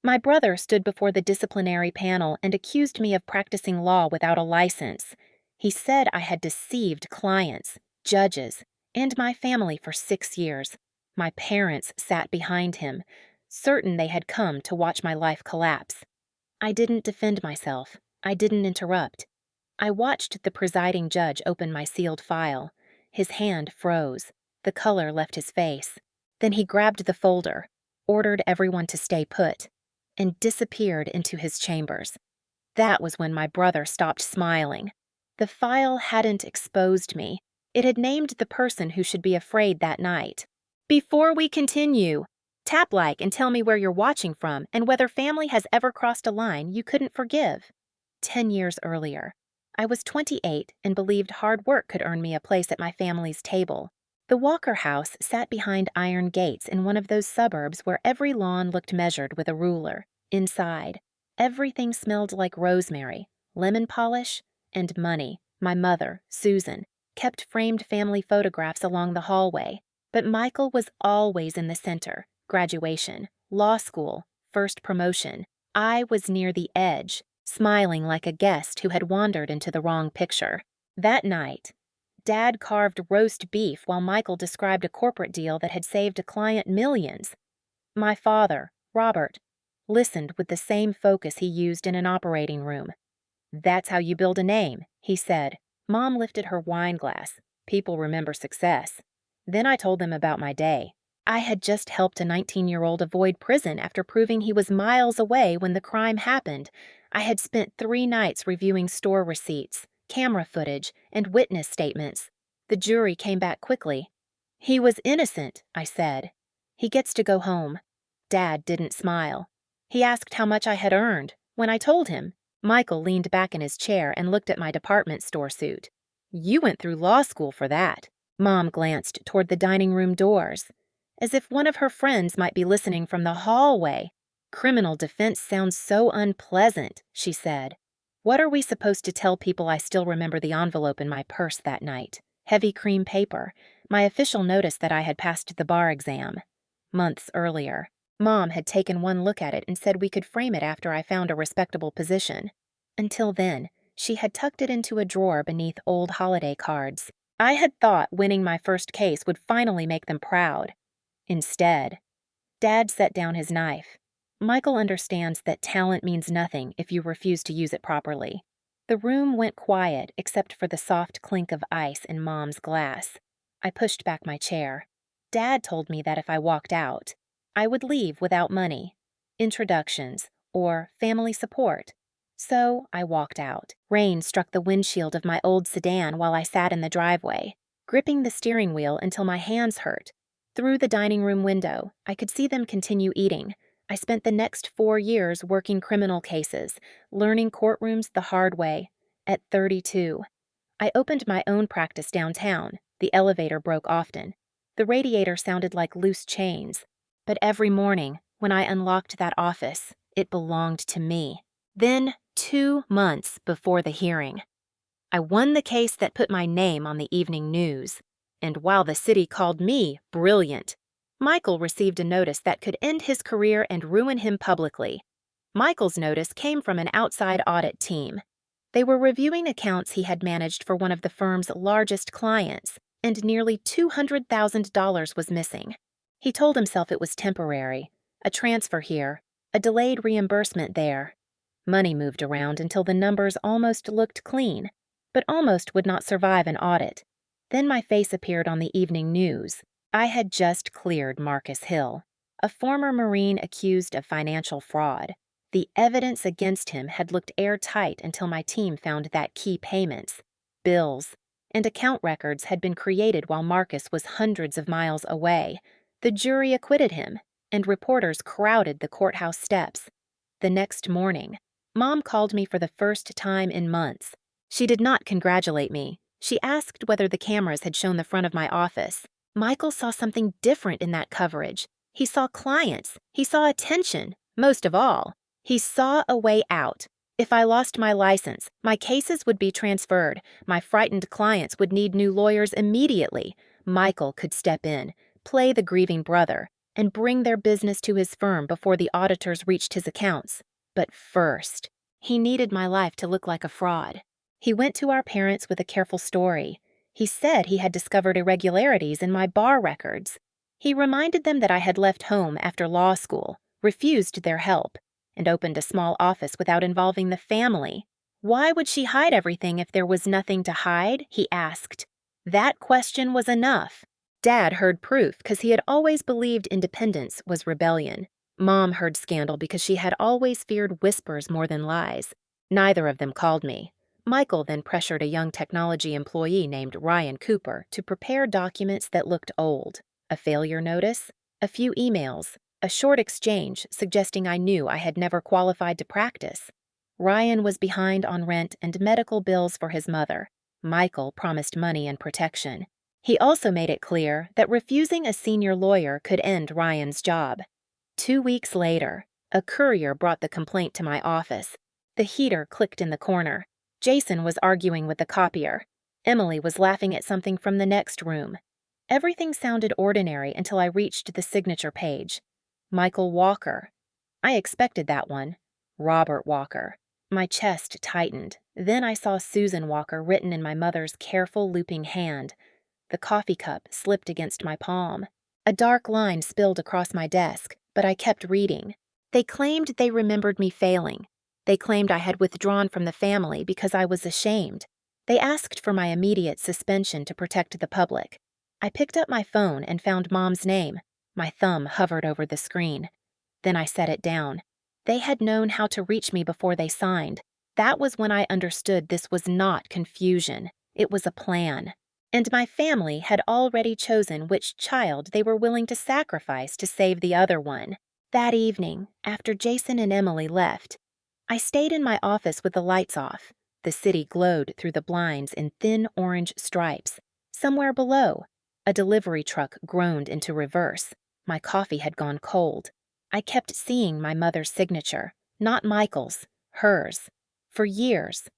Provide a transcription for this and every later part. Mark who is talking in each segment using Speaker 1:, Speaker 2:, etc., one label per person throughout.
Speaker 1: My brother stood before the disciplinary panel and accused me of practicing law without a license. He said I had deceived clients, judges, and my family for 6 years. My parents sat behind him, certain they had come to watch my life collapse. I didn't defend myself. I didn't interrupt. I watched the presiding judge open my sealed file. His hand froze. The color left his face. Then he grabbed the folder, ordered everyone to stay put, and disappeared into his chambers. That was when my brother stopped smiling. The file hadn't exposed me. It had named the person who should be afraid that night. Before we continue, tap like and tell me where you're watching from and whether family has ever crossed a line you couldn't forgive. 10 years earlier, I was 28 and believed hard work could earn me a place at my family's table. The Walker house sat behind iron gates in one of those suburbs where every lawn looked measured with a ruler. Inside, everything smelled like rosemary, lemon polish, and money. My mother, Susan, kept framed family photographs along the hallway, but Michael was always in the center. Graduation, law school, first promotion. I was near the edge, smiling like a guest who had wandered into the wrong picture. That night, Dad carved roast beef while Michael described a corporate deal that had saved a client millions. My father, Robert, listened with the same focus he used in an operating room. "That's how you build a name," he said. Mom lifted her wine glass. "People remember success." Then I told them about my day. I had just helped a 19-year-old avoid prison after proving he was miles away when the crime happened. I had spent 3 nights reviewing store receipts, camera footage, and witness statements. The jury came back quickly. "He was innocent," I said. "He gets to go home." Dad didn't smile. He asked how much I had earned. When I told him, Michael leaned back in his chair and looked at my department store suit. "You went through law school for that." Mom glanced toward the dining room doors, as if one of her friends might be listening from the hallway. "Criminal defense sounds so unpleasant," she said. "What are we supposed to tell people I still remember the envelope in my purse that night? Heavy cream paper, my official notice that I had passed the bar exam. Months earlier, Mom had taken one look at it and said we could frame it after I found a respectable position. Until then, she had tucked it into a drawer beneath old holiday cards. I had thought winning my first case would finally make them proud. Instead, Dad set down his knife. Michael understands that talent means nothing if you refuse to use it properly. The room went quiet except for the soft clink of ice in Mom's glass. I pushed back my chair. Dad told me that if I walked out, I would leave without money, introductions, or family support. So I walked out. Rain struck the windshield of my old sedan while I sat in the driveway, gripping the steering wheel until my hands hurt. Through the dining room window, I could see them continue eating. I spent the next 4 years working criminal cases, learning courtrooms the hard way. At 32, I opened my own practice downtown. The elevator broke often. The radiator sounded like loose chains. But every morning, when I unlocked that office, it belonged to me. Then, 2 months before the hearing, I won the case that put my name on the evening news. And while the city called me brilliant, Michael received a notice that could end his career and ruin him publicly. Michael's notice came from an outside audit team. They were reviewing accounts he had managed for one of the firm's largest clients, and nearly $200,000 was missing. He told himself it was temporary, a transfer here, a delayed reimbursement there. Money moved around until the numbers almost looked clean, but almost would not survive an audit. Then my face appeared on the evening news. I had just cleared Marcus Hill, a former Marine accused of financial fraud. The evidence against him had looked airtight until my team found that key payments, bills, and account records had been created while Marcus was hundreds of miles away. The jury acquitted him, and reporters crowded the courthouse steps. The next morning, Mom called me for the first time in months. She did not congratulate me. She asked whether the cameras had shown the front of my office. Michael saw something different in that coverage. He saw clients. He saw attention. Most of all, he saw a way out. If I lost my license, my cases would be transferred. My frightened clients would need new lawyers immediately. Michael could step in, play the grieving brother, and bring their business to his firm before the auditors reached his accounts. But first, he needed my life to look like a fraud. He went to our parents with a careful story. He said he had discovered irregularities in my bar records. He reminded them that I had left home after law school, refused their help, and opened a small office without involving the family. Why would she hide everything if there was nothing to hide? He asked. That question was enough. Dad heard proof because he had always believed independence was rebellion. Mom heard scandal because she had always feared whispers more than lies. Neither of them called me. Michael then pressured a young technology employee named Ryan Cooper to prepare documents that looked old. A failure notice, a few emails, a short exchange suggesting I knew I had never qualified to practice. Ryan was behind on rent and medical bills for his mother. Michael promised money and protection. He also made it clear that refusing a senior lawyer could end Ryan's job. 2 weeks later, a courier brought the complaint to my office. The heater clicked in the corner. Jason was arguing with the copier. Emily was laughing at something from the next room. Everything sounded ordinary until I reached the signature page. Michael Walker. I expected that one. Robert Walker. My chest tightened. Then I saw Susan Walker written in my mother's careful, looping hand. The coffee cup slipped against my palm. A dark line spilled across my desk, but I kept reading. They claimed they remembered me failing. They claimed I had withdrawn from the family because I was ashamed. They asked for my immediate suspension to protect the public. I picked up my phone and found Mom's name. My thumb hovered over the screen. Then I set it down. They had known how to reach me before they signed. That was when I understood this was not confusion. It was a plan. And my family had already chosen which child they were willing to sacrifice to save the other one. That evening, after Jason and Emily left, I stayed in my office with the lights off. The city glowed through the blinds in thin orange stripes. Somewhere below, a delivery truck groaned into reverse. My coffee had gone cold. I kept seeing my mother's signature, not Michael's, hers. For years,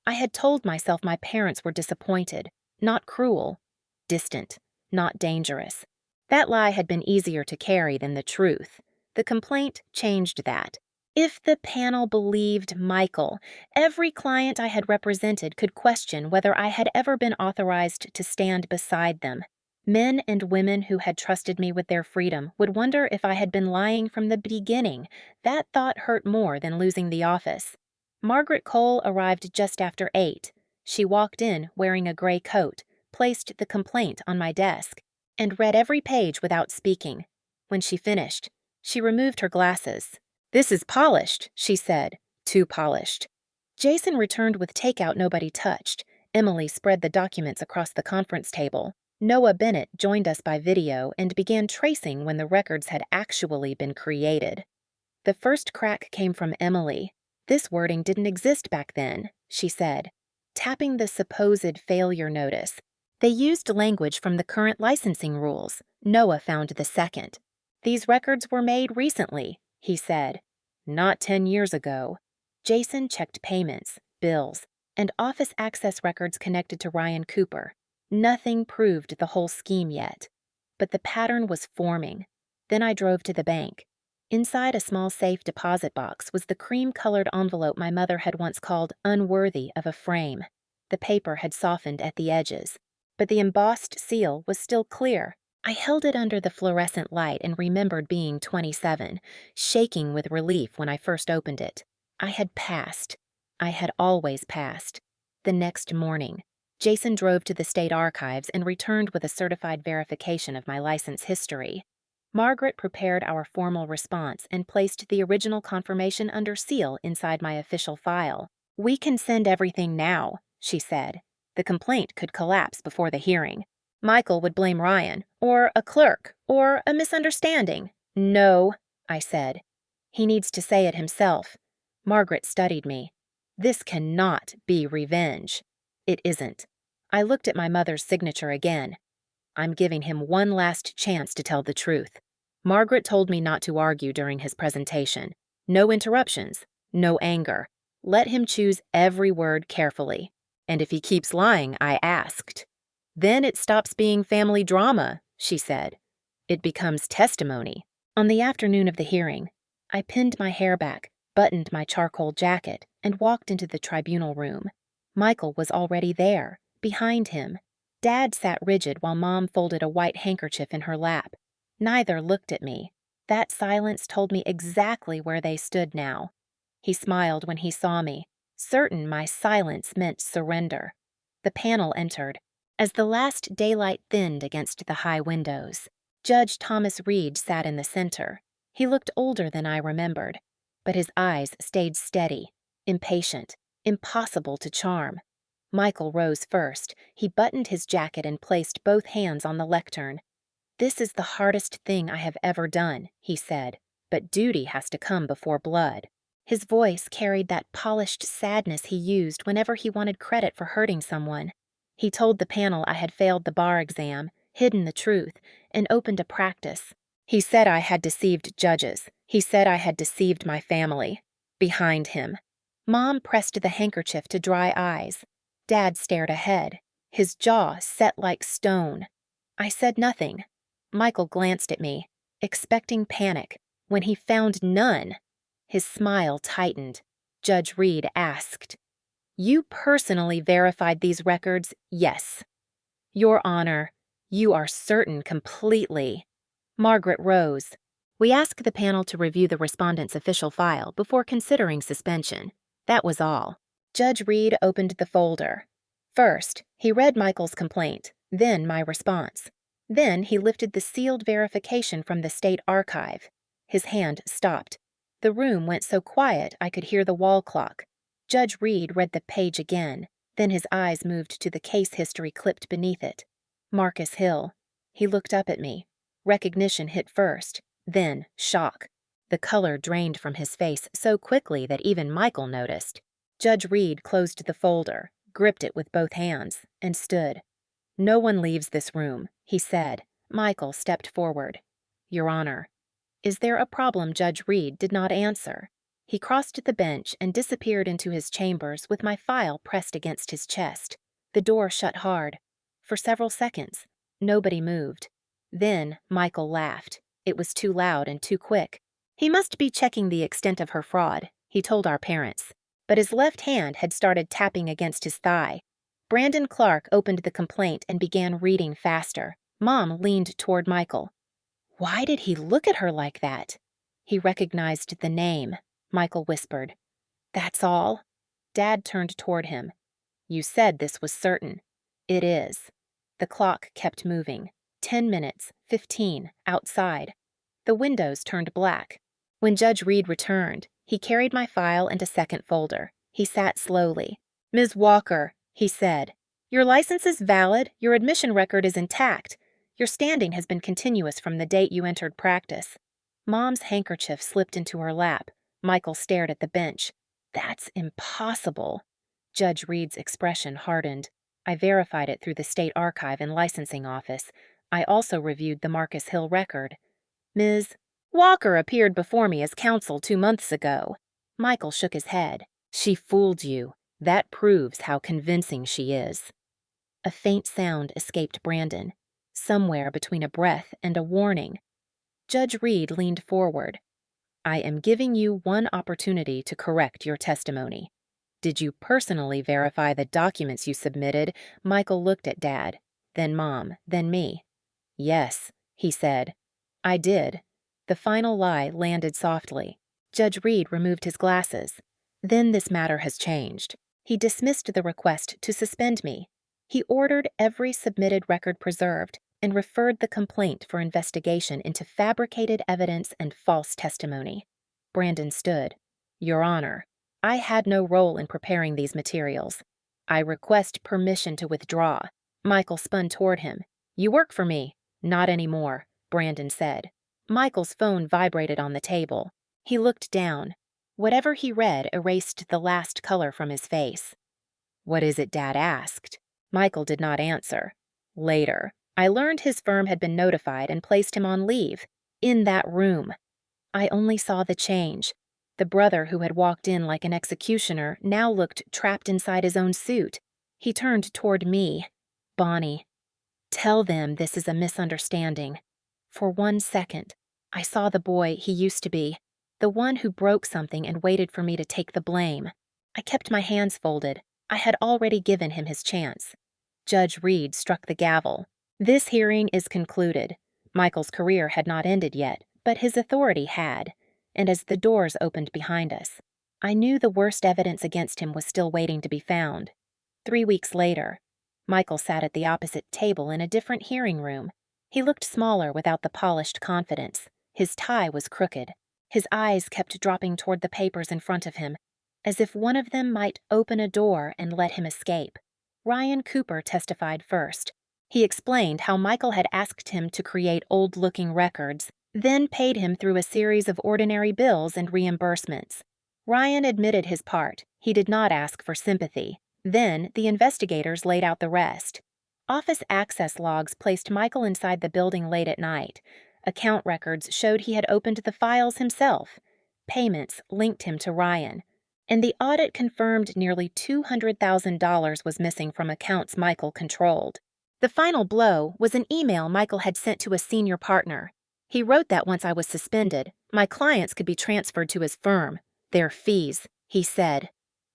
Speaker 1: I had told myself my parents were disappointed, not cruel, distant, not dangerous. That lie had been easier to carry than the truth. The complaint changed that. If the panel believed Michael, every client I had represented could question whether I had ever been authorized to stand beside them. Men and women who had trusted me with their freedom would wonder if I had been lying from the beginning. That thought hurt more than losing the office. Margaret Cole arrived just after 8. She walked in wearing a gray coat, placed the complaint on my desk, and read every page without speaking. When she finished, she removed her glasses. "This is polished," she said. "Too polished." Jason returned with takeout nobody touched. Emily spread the documents across the conference table. Noah Bennett joined us by video and began tracing when the records had actually been created. The first crack came from Emily. "This wording didn't exist back then," she said, tapping the supposed failure notice. "They used language from the current licensing rules." Noah found the second. "These records were made recently," he said. "Not 10 years ago." Jason checked payments, bills, and office access records connected to Ryan Cooper. Nothing proved the whole scheme yet, but the pattern was forming. Then I drove to the bank. Inside a small safe deposit box was the cream-colored envelope my mother had once called unworthy of a frame. The paper had softened at the edges, but the embossed seal was still clear. I held it under the fluorescent light and remembered being 27, shaking with relief when I first opened it. I had passed. I had always passed. The next morning, Jason drove to the state archives and returned with a certified verification of my license history. Margaret prepared our formal response and placed the original confirmation under seal inside my official file. "We can send everything now," she said. "The complaint could collapse before the hearing. Michael would blame Ryan, or a clerk, or a misunderstanding." "No," I said. "He needs to say it himself." Margaret studied me. "This cannot be revenge." "It isn't." I looked at my mother's signature again. "I'm giving him one last chance to tell the truth." Margaret told me not to argue during his presentation. No interruptions, no anger. Let him choose every word carefully. "And if he keeps lying," I asked. "Then it stops being family drama," she said. "It becomes testimony." On the afternoon of the hearing, I pinned my hair back, buttoned my charcoal jacket, and walked into the tribunal room. Michael was already there, behind him. Dad sat rigid while Mom folded a white handkerchief in her lap. Neither looked at me. That silence told me exactly where they stood now. He smiled when he saw me, certain my silence meant surrender. The panel entered. As the last daylight thinned against the high windows, Judge Thomas Reed sat in the center. He looked older than I remembered, but his eyes stayed steady, impatient, impossible to charm. Michael rose first. He buttoned his jacket and placed both hands on the lectern. "This is the hardest thing I have ever done," he said, "but duty has to come before blood." His voice carried that polished sadness he used whenever he wanted credit for hurting someone. He told the panel I had failed the bar exam, hidden the truth, and opened a practice. He said I had deceived judges. He said I had deceived my family. Behind him. Mom pressed the handkerchief to dry eyes. Dad stared ahead, his jaw set like stone. I said nothing. Michael glanced at me, expecting panic. When he found none, his smile tightened. Judge Reed asked, "You personally verified these records?" "Yes." "Your Honor, you are certain completely." Margaret rose. "We ask the panel to review the respondent's official file before considering suspension." That was all. Judge Reed opened the folder. First, he read Michael's complaint, then my response. Then he lifted the sealed verification from the state archive. His hand stopped. The room went so quiet I could hear the wall clock. Judge Reed read the page again, then his eyes moved to the case history clipped beneath it. Marcus Hill. He looked up at me. Recognition hit first, then shock. The color drained from his face so quickly that even Michael noticed. Judge Reed closed the folder, gripped it with both hands, and stood. "No one leaves this room," he said. Michael stepped forward. "Your Honor." "Is there a problem?" Judge Reed did not answer. He crossed the bench and disappeared into his chambers with my file pressed against his chest. The door shut hard. For several seconds, nobody moved. Then Michael laughed. It was too loud and too quick. He must be checking the extent of her fraud, he told our parents. But his left hand had started tapping against his thigh. Brandon Clark opened the complaint and began reading faster. Mom leaned toward Michael. "Why did he look at her like that?" "He recognized the name," Michael whispered. "That's all?" Dad turned toward him. "You said this was certain." "It is." The clock kept moving. 10 minutes, 15, outside. The windows turned black. When Judge Reed returned, he carried my file and a second folder. He sat slowly. "Ms. Walker," he said, "your license is valid, your admission record is intact. Your standing has been continuous from the date you entered practice." Mom's handkerchief slipped into her lap. Michael stared at the bench. "That's impossible." Judge Reed's expression hardened. I verified it through the state archive and licensing office. I also reviewed the Marcus Hill record. "Ms. Walker appeared before me as counsel 2 months ago." Michael shook his head. "She fooled you. That proves how convincing she is." A faint sound escaped Brandon, somewhere between a breath and a warning. Judge Reed leaned forward. "I am giving you one opportunity to correct your testimony. Did you personally verify the documents you submitted?" Michael looked at Dad, then Mom, then me. "Yes," he said. "I did." The final lie landed softly. Judge Reed removed his glasses. "Then this matter has changed." He dismissed the request to suspend me. He ordered every submitted record preserved and referred the complaint for investigation into fabricated evidence and false testimony. Brandon stood. "Your Honor, I had no role in preparing these materials. I request permission to withdraw." Michael spun toward him. "You work for me." "Not anymore," Brandon said. Michael's phone vibrated on the table. He looked down. Whatever he read erased the last color from his face. "What is it?" Dad asked. Michael did not answer. Later, I learned his firm had been notified and placed him on leave. In that room. I only saw the change. The brother who had walked in like an executioner now looked trapped inside his own suit. He turned toward me. "Bonnie, tell them this is a misunderstanding." For 1 second, I saw the boy he used to be, the one who broke something and waited for me to take the blame. I kept my hands folded. I had already given him his chance. Judge Reed struck the gavel. This hearing is concluded. Michael's career had not ended yet, but his authority had, and as the doors opened behind us, I knew the worst evidence against him was still waiting to be found. 3 weeks later, Michael sat at the opposite table in a different hearing room. He looked smaller without the polished confidence. His tie was crooked. His eyes kept dropping toward the papers in front of him, as if one of them might open a door and let him escape. Ryan Cooper testified first. He explained how Michael had asked him to create old-looking records, then paid him through a series of ordinary bills and reimbursements. Ryan admitted his part. He did not ask for sympathy. Then the investigators laid out the rest. Office access logs placed Michael inside the building late at night. Account records showed he had opened the files himself. Payments linked him to Ryan. And the audit confirmed nearly $200,000 was missing from accounts Michael controlled. The final blow was an email Michael had sent to a senior partner. He wrote that once I was suspended, my clients could be transferred to his firm. Their fees, he said,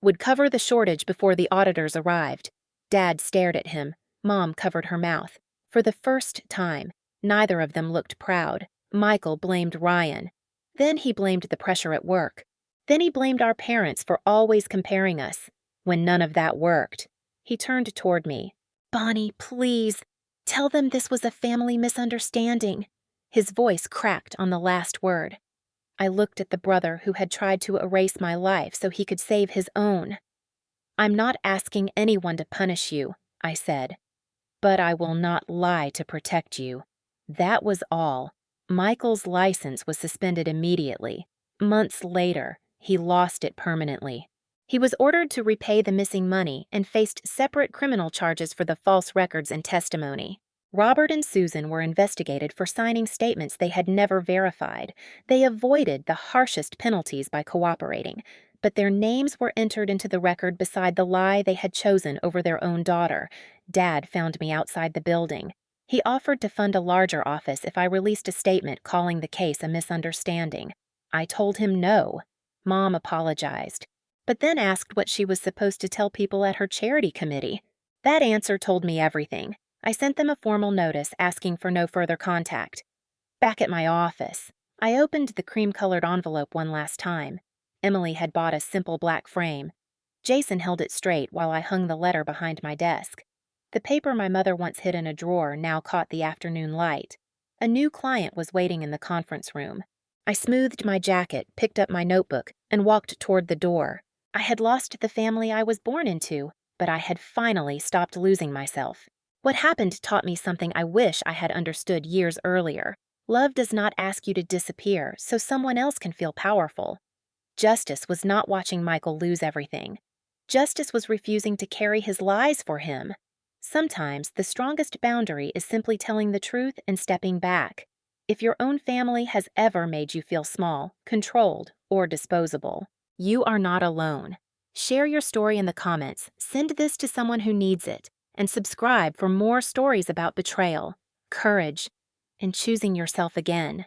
Speaker 1: would cover the shortage before the auditors arrived. Dad stared at him. Mom covered her mouth. For the first time, neither of them looked proud. Michael blamed Ryan. Then he blamed the pressure at work. Then he blamed our parents for always comparing us. When none of that worked, he turned toward me. "Bonnie, please, tell them this was a family misunderstanding." His voice cracked on the last word. I looked at the brother who had tried to erase my life so he could save his own. "I'm not asking anyone to punish you," I said, "but I will not lie to protect you." That was all. Michael's license was suspended immediately. Months later, he lost it permanently. He was ordered to repay the missing money and faced separate criminal charges for the false records and testimony. Robert and Susan were investigated for signing statements they had never verified. They avoided the harshest penalties by cooperating, but their names were entered into the record beside the lie they had chosen over their own daughter. Dad found me outside the building. He offered to fund a larger office if I released a statement calling the case a misunderstanding. I told him no. Mom apologized, but then asked what she was supposed to tell people at her charity committee. That answer told me everything. I sent them a formal notice asking for no further contact. Back at my office, I opened the cream-colored envelope one last time. Emily had bought a simple black frame. Jason held it straight while I hung the letter behind my desk. The paper my mother once hid in a drawer now caught the afternoon light. A new client was waiting in the conference room. I smoothed my jacket, picked up my notebook, and walked toward the door. I had lost the family I was born into, but I had finally stopped losing myself. What happened taught me something I wish I had understood years earlier. Love does not ask you to disappear so someone else can feel powerful. Justice was not watching Michael lose everything. Justice was refusing to carry his lies for him. Sometimes the strongest boundary is simply telling the truth and stepping back. If your own family has ever made you feel small, controlled, or disposable, you are not alone. Share your story in the comments, send this to someone who needs it, and subscribe for more stories about betrayal, courage, and choosing yourself again.